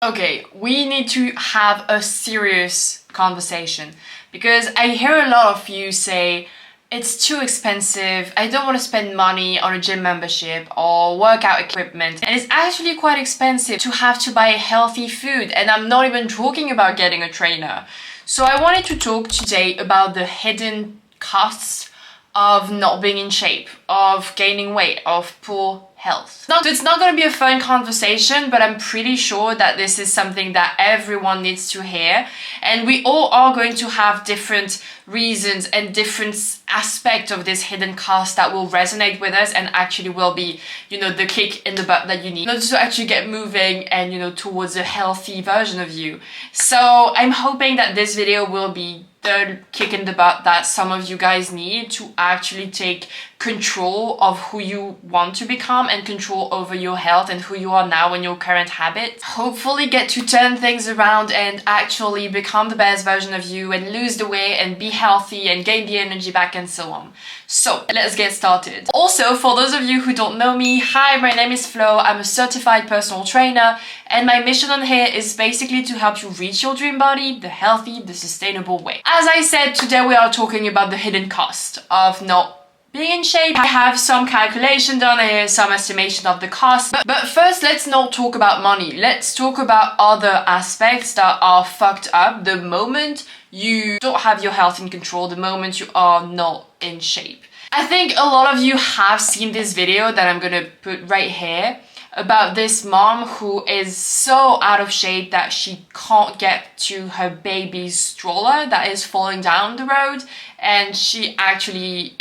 Okay, we need to have a serious conversation because I hear a lot of you say it's too expensive, I don't want to spend money on a gym membership or workout equipment, and it's actually quite expensive to have to buy healthy food, and I'm not even talking about getting a trainer. So I wanted to talk today about the hidden costs of not being in shape, of gaining weight, of poor health. So it's not going to be a fun conversation, but I'm pretty sure that this is something that everyone needs to hear, and we all are going to have different reasons and different aspects of this hidden cost that will resonate with us and actually will be, the kick in the butt that you need to actually get moving and, towards a healthy version of you. So I'm hoping that this video will be the kick in the butt that some of you guys need to actually take control of who you want to become and control over your health and who you are now and your current habits. Hopefully get to turn things around and actually become the best version of you and lose the weight and be healthy and gain the energy back and so on. So let's get started. Also, for those of you who don't know me, hi, my name is Flo. I'm a certified personal trainer, and my mission on here is basically to help you reach your dream body the healthy, the sustainable way. As I said, today we are talking about the hidden cost of not being in shape. I have some calculation done here, some estimation of the cost. But first, let's not talk about money. Let's talk about other aspects that are fucked up the moment you don't have your health in control, the moment you are not in shape. I think a lot of you have seen this video that I'm gonna put right here about this mom who is so out of shape that she can't get to her baby's stroller that is falling down the road, and she actually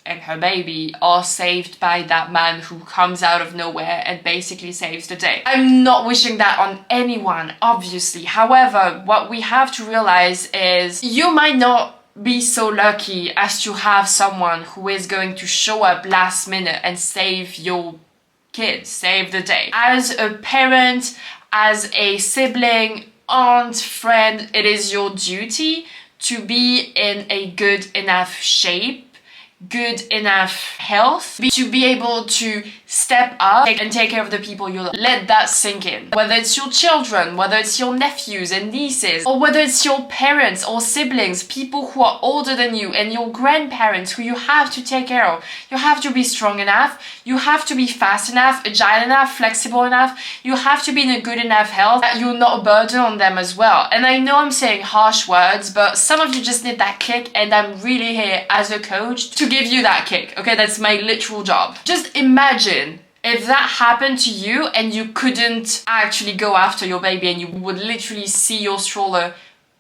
and her baby are saved by that man who comes out of nowhere and basically saves the day. I'm not wishing that on anyone, obviously. However, what we have to realize is you might not be so lucky as to have someone who is going to show up last minute and save your kids, save the day. As a parent, as a sibling, aunt, friend, it is your duty to be in a good enough shape, good enough health, to be able to step up and take care of the people you love. Let that sink in. Whether it's your children, whether it's your nephews and nieces, or whether it's your parents or siblings, people who are older than you, and your grandparents who you have to take care of. You have to be strong enough, you have to be fast enough, agile enough, flexible enough, you have to be in a good enough health that you're not a burden on them as well. And I know I'm saying harsh words, but some of you just need that kick, and I'm really here as a coach to give you that kick, okay? That's my literal job. Just imagine if that happened to you and you couldn't actually go after your baby and you would literally see your stroller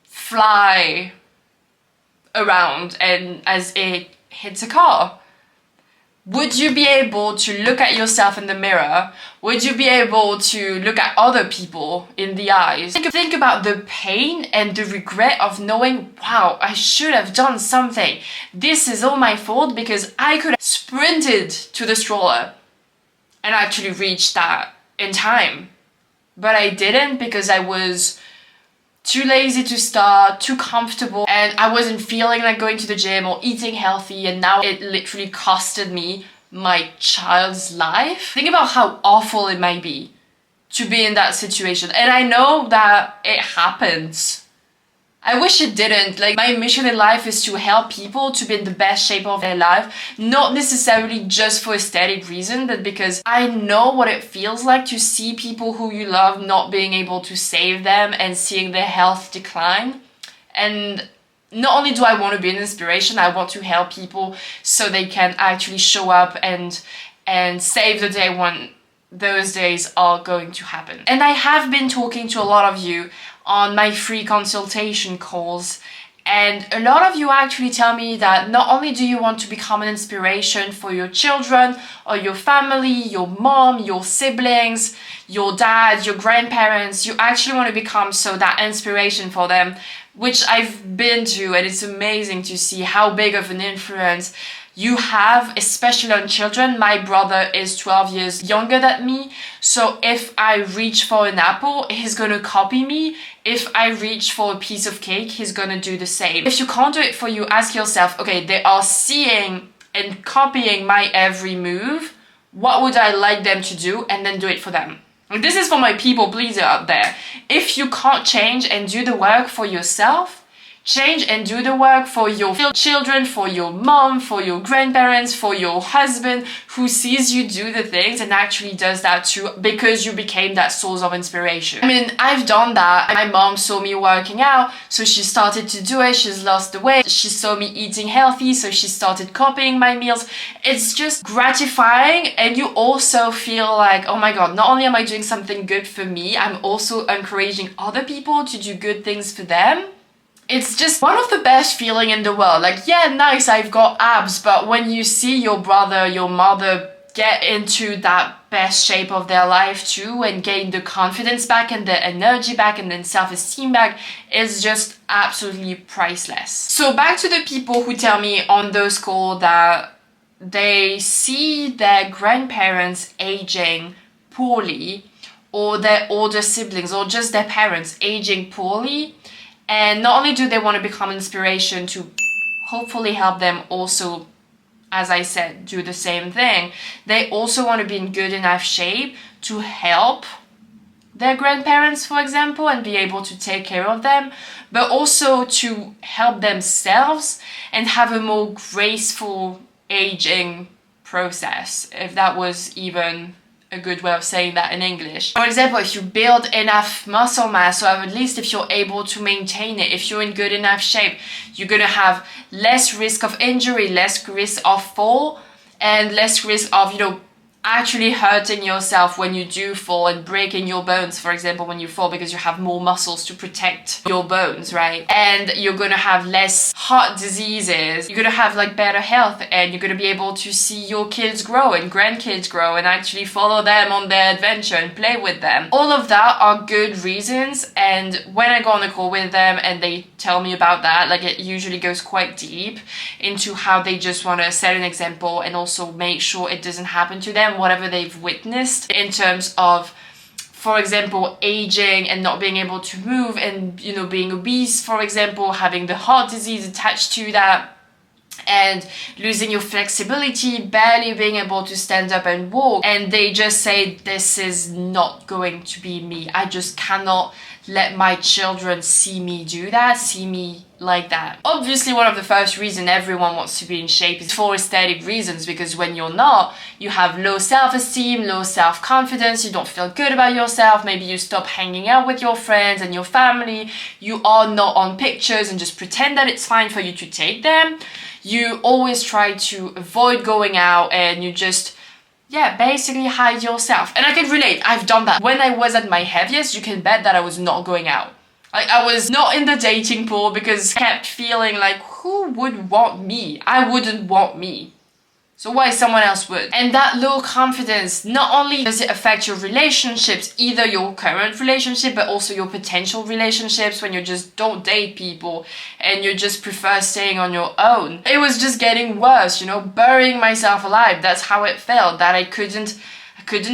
fly around and as it hits a car. Would you be able to look at yourself in the mirror? Would you be able to look at other people in the eyes? Think about the pain and the regret of knowing, wow, I should have done something. This is all my fault because I could have sprinted to the stroller and actually reached that in time. But I didn't because I was too lazy to start, too comfortable, and I wasn't feeling like going to the gym or eating healthy, and now it literally costed me my child's life. Think about how awful it might be to be in that situation. And I know that it happens. I wish it didn't. Like, my mission in life is to help people to be in the best shape of their life, not necessarily just for aesthetic reason, but because I know what it feels like to see people who you love not being able to save them and seeing their health decline. And not only do I want to be an inspiration, I want to help people so they can actually show up and save the day when those days are going to happen. And I have been talking to a lot of you on my free consultation calls, and a lot of you actually tell me that not only do you want to become an inspiration for your children or your family, your mom, your siblings, your dad, your grandparents, you actually want to become that inspiration for them, which I've been to, and it's amazing to see how big of an influence you have, especially on children. My brother is 12 years younger than me, so if I reach for an apple, he's gonna copy me. If I reach for a piece of cake, he's gonna do the same. If you can't do it for you, ask yourself, okay, they are seeing and copying my every move. What would I like them to do? And then do it for them. And this is for my people pleaser out there. If you can't change and do the work for yourself, change and do the work for your children, for your mom, for your grandparents, for your husband who sees you do the things and actually does that too because you became that source of inspiration. I mean, I've done that. My mom saw me working out, so she started to do it. She's lost the weight. She saw me eating healthy, so she started copying my meals. It's just gratifying, and you also feel like, oh my god, not only am I doing something good for me, I'm also encouraging other people to do good things for them. It's just one of the best feeling in the world. Like, yeah, nice, I've got abs, but when you see your brother, your mother get into that best shape of their life too and gain the confidence back and the energy back and then self-esteem back, it's just absolutely priceless. So back to the people who tell me on those calls that they see their grandparents aging poorly, or their older siblings, or just their parents aging poorly. And not only do they want to become inspiration to hopefully help them also, as I said, do the same thing, they also want to be in good enough shape to help their grandparents, for example, and be able to take care of them, but also to help themselves and have a more graceful aging process, if that was even a good way of saying that in English. For example, if you build enough muscle mass, or at least if you're able to maintain it, if you're in good enough shape, you're gonna have less risk of injury, less risk of fall, and less risk of, you know, actually hurting yourself when you do fall and breaking your bones, for example, when you fall, because you have more muscles to protect your bones, right? And you're gonna have less heart diseases, you're gonna have like better health, and you're gonna be able to see your kids grow and grandkids grow and actually follow them on their adventure and play with them. All of that are good reasons, and when I go on a call with them and they tell me about that, like, it usually goes quite deep into how they just want to set an example and also make sure it doesn't happen to them, whatever they've witnessed in terms of, for example, aging and not being able to move and, you know, being obese, for example, having the heart disease attached to that, and losing your flexibility, barely being able to stand up and walk. And they just say, this is not going to be me. I just cannot let my children see me do that, see me like that. Obviously, one of the first reasons everyone wants to be in shape is for aesthetic reasons, because when you're not, you have low self-esteem, low self-confidence, you don't feel good about yourself, maybe you stop hanging out with your friends and your family, you are not on pictures and just pretend that it's fine for you to take them. You always try to avoid going out, and you just, yeah, basically hide yourself. And I can relate, I've done that. When I was at my heaviest, you can bet that I was not going out. Like, I was not in the dating pool because I kept feeling like, who would want me? I wouldn't want me. So why someone else would? And that low confidence, not only does it affect your relationships, either your current relationship, but also your potential relationships when you just don't date people and you just prefer staying on your own. It was just getting worse, you know, burying myself alive. That's how it felt, that I couldn't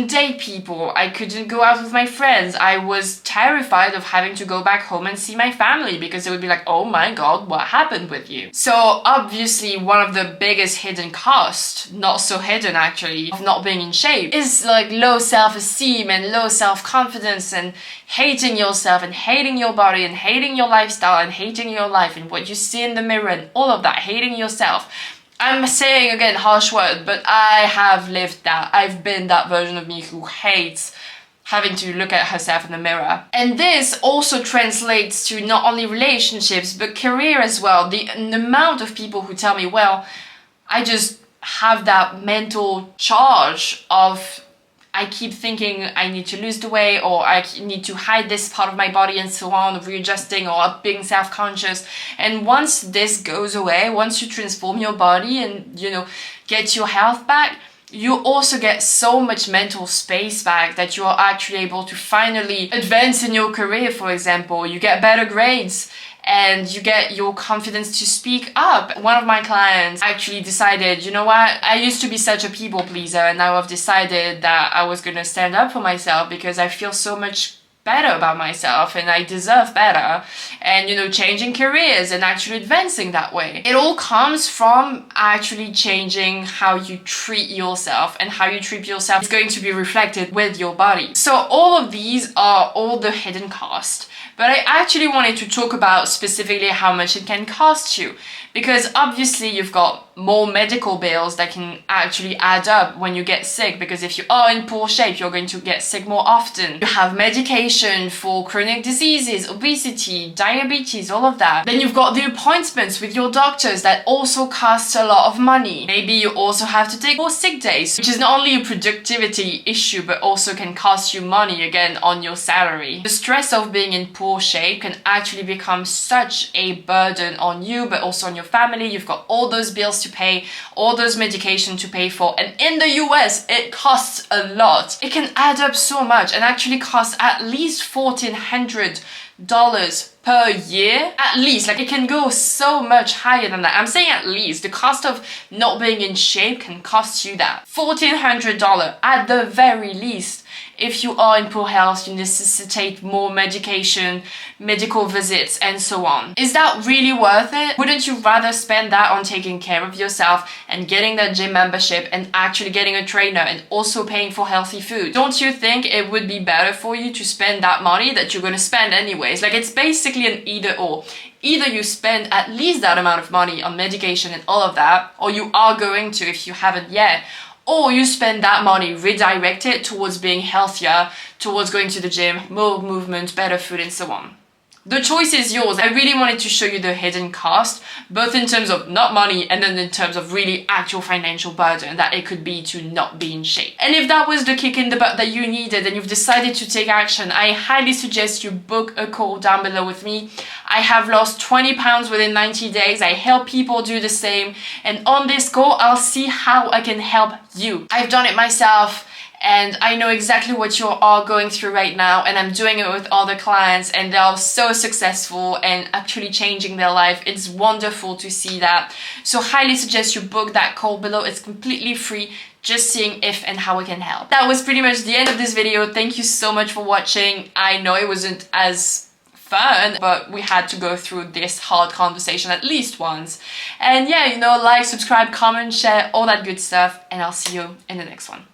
date people, I couldn't go out with my friends. I was terrified of having to go back home and see my family because it would be like, oh my god, what happened with you? So obviously one of the biggest hidden costs, not so hidden actually, of not being in shape is like low self-esteem and low self-confidence and hating yourself and hating your body and hating your lifestyle and hating your life and what you see in the mirror and all of that, hating yourself. I'm saying again harsh word, but I have lived that. I've been that version of me who hates having to look at herself in the mirror. And this also translates to not only relationships, but career as well. The amount of people who tell me, well, I just have that mental charge of, I keep thinking I need to lose the weight, or I need to hide this part of my body and so on, readjusting or being self-conscious. And once this goes away, once you transform your body and, you know, get your health back, you also get so much mental space back that you are actually able to finally advance in your career, for example. You get better grades and you get your confidence to speak up. One of my clients actually decided, you know what, I used to be such a people pleaser, and now I've decided that I was gonna stand up for myself because I feel so much better about myself and I deserve better, and you know, changing careers and actually advancing that way. It all comes from actually changing how you treat yourself, and how you treat yourself is going to be reflected with your body. So all of these are all the hidden cost, but I actually wanted to talk about specifically how much it can cost you, because obviously you've got more medical bills that can actually add up when you get sick, because if you are in poor shape, you're going to get sick more often. You have medication for chronic diseases, obesity, diabetes, all of that. Then you've got the appointments with your doctors that also cost a lot of money. Maybe you also have to take more sick days, which is not only a productivity issue, but also can cost you money again on your salary. The stress of being in poor shape can actually become such a burden on you, but also on your family. You've got all those bills to pay, all those medication to pay for, and in the US it costs a lot. It can add up so much and actually cost at least $1,400 per year, at least. Like, it can go so much higher than that. I'm saying at least. The cost of not being in shape can cost you that $1,400 at the very least. If you are in poor health, you necessitate more medication, medical visits, and so on. Is that really worth it? Wouldn't you rather spend that on taking care of yourself and getting that gym membership and actually getting a trainer and also paying for healthy food? Don't you think it would be better for you to spend that money that you're going to spend anyways? Like, it's basically an either or. Either you spend at least that amount of money on medication and all of that, or you are going to if you haven't yet, or you spend that money, redirect it towards being healthier, towards going to the gym, more movement, better food, and so on. The choice is yours. I really wanted to show you the hidden cost, both in terms of not money and then in terms of really actual financial burden that it could be to not be in shape. And if that was the kick in the butt that you needed and you've decided to take action, I highly suggest you book a call down below with me. I have lost 20 pounds within 90 days. I help people do the same. And on this call, I'll see how I can help you. I've done it myself, and I know exactly what you are going through right now, and I'm doing it with other clients, and they are so successful and actually changing their life. It's wonderful to see that. So highly suggest you book that call below. It's completely free, just seeing if and how I can help. That was pretty much the end of this video. Thank you so much for watching. I know it wasn't as fun, but we had to go through this hard conversation at least once. And yeah, you know, like, subscribe, comment, share, all that good stuff, and I'll see you in the next one.